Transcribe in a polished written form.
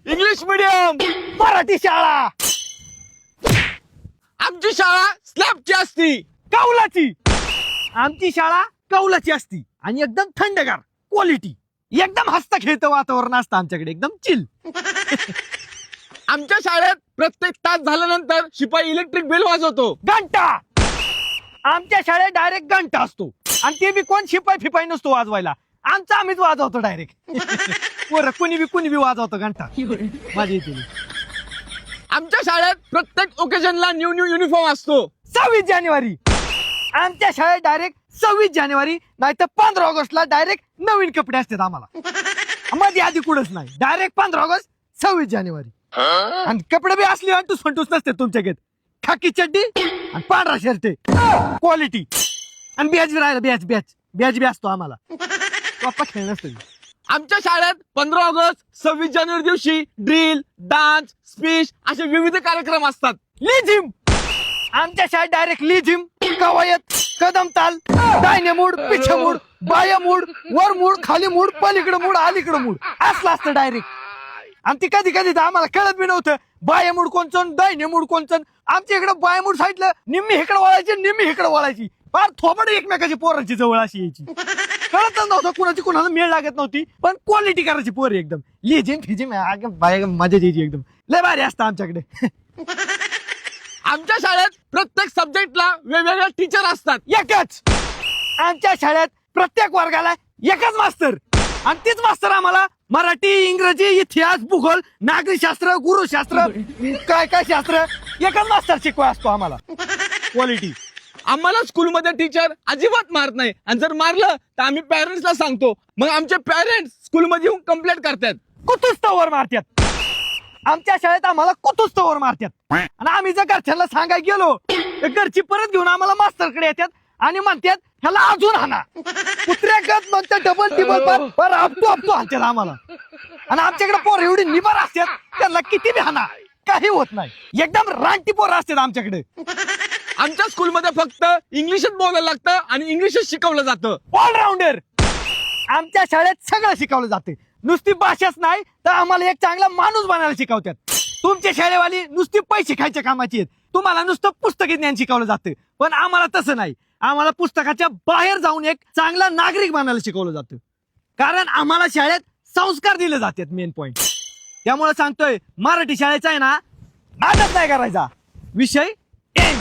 English medium. Marathi शाळा. आमची शाळा स्लॅबची असती. कौलाची. आमची शाळा कौलाची असती आणि एकदम थंडगार क्वालिटी. एकदम हसता खेळतं वातावरण असतं आमच्याकडे, एकदम चिल. आमच्या शाळेत प्रत्येक तास झाल्यानंतर शिपाई इलेक्ट्रिक बिल वाजवतो. घंटा. आमच्या शाळेत डायरेक्ट घंटा असतो आणि ते बी कोण शिपाई फिपाई नसतो वाजवायला, आमचा आम्हीच वाजवतो डायरेक्ट. बरं कुणी बी वाजवतो घंटा. माझी इथे आमच्या शाळेत प्रत्येक ओकेजनला न्यू युनिफॉर्म असतो. 26 जानेवारी. आमच्या शाळेत डायरेक्ट 26 जानेवारी नाही तर 15 ऑगस्टला डायरेक्ट नवीन कपडे असतात आम्हाला. मध्ये आधी कुठंच नाही, डायरेक्ट 15 ऑगस्ट 26 जानेवारी. आणि कपडे बी असले अंटूस फंटूस नसते तुमच्याकडे. खाकी चड्डी आणि पांढरा शर्ट क्वालिटी. आणि बॅच बी राहिला, बॅच बी असतो आम्हाला. पप्पा खेळ नसतो. आमच्या शाळेत 15 ऑगस्ट 26 जानेवारी दिवशी ड्रिल, डान्स, स्पीच असे विविध कार्यक्रम असतात. लिझिम. आमच्या शाळेत डायरेक्ट लिझिम, कवायत, कदम ताल, दाहिने मूड, पिछे मूड, बाया मूड, वर मूड, खाली मूड, पलीकडे मूड, अलीकडे मूड असलं असतं डायरेक्ट. आणि ती कधी कधी तर आम्हाला कळत बी नव्हतं बाया मूड कोणचं दाहिने मूड कोणचं. आमच्या इकडे बाया मूड साईडला निम्मी इकडे वळायची, निम्मी इकडे वळायची. फार थोबड एकमेकाची पोरांची जवळ अशी यायची. कळतच नव्हतं कुणाची कुणाला मेळ लागत नव्हती, पण क्वालिटी करायची पोर एकदम. लिझिम फिजिम बाया मजा यायची एकदम. लय भारी असतं आमच्याकडे. आमच्या शाळेत प्रत्येक सब्जेक्टला वेगवेगळे टीचर असतात. एकच. आमच्या शाळेत प्रत्येक वर्गाला एकच मास्तर आणि तीच मास्तर आम्हाला मराठी, इंग्रजी, इतिहास, भूगोल, नागरिकशास्त्र, गुरुशास्त्र, काय काय शास्त्र एकच मास्तर शिकवा असतो आम्हाला. क्वालिटी. आम्हाला स्कूलमध्ये टीचर अजिबात मारत नाही आणि जर मारलं तर आम्ही पॅरेंट्सला सांगतो. मग आमचे पॅरेंट्स स्कूलमध्ये येऊन कंप्लेंट करतात. कुतुस्तवर मारतात. आमच्या शाळेत आम्हाला कुतुस्तवर मारतात. आणि आम्ही जर घरच्यांना सांगायला गेलो तर घरची परत घेऊन आम्हाला मास्तरकडे येतात आणि म्हणतात ह्याला अजून हाना. कुत्र्यागत म्हणतात डबल टिबल आपतो हाणतात आम्हाला. आणि आमच्याकडे पोर एवढी निबार असतात त्यांना किती बी हाना काही होत नाही. एकदम रानटी पोरं असतात आमच्याकडे. आमच्या स्कूलमध्ये फक्त इंग्लिशच बोलायला लागतं आणि इंग्लिशच शिकवलं जातं. ऑलराऊंडर. आमच्या शाळेत सगळं शिकवलं जाते. नुसती भाषाच नाही तर आम्हाला एक चांगला माणूस बनायला शिकवतात. तुमच्या शाळेवाली नुसती पैसे खायच्या कामाची आहेत. तुम्हाला नुसतं पुस्तकी ज्ञान शिकवलं जातं, पण आम्हाला तसं नाही. आम्हाला पुस्तकाच्या बाहेर जाऊन एक चांगला नागरिक बनायला शिकवलं जातं. कारण आम्हाला शाळेत संस्कार दिले जातात. Main point. त्यामुळे सांगतोय मराठी शाळेचा आहे ना नादच नाही करायचा. विषय एंड.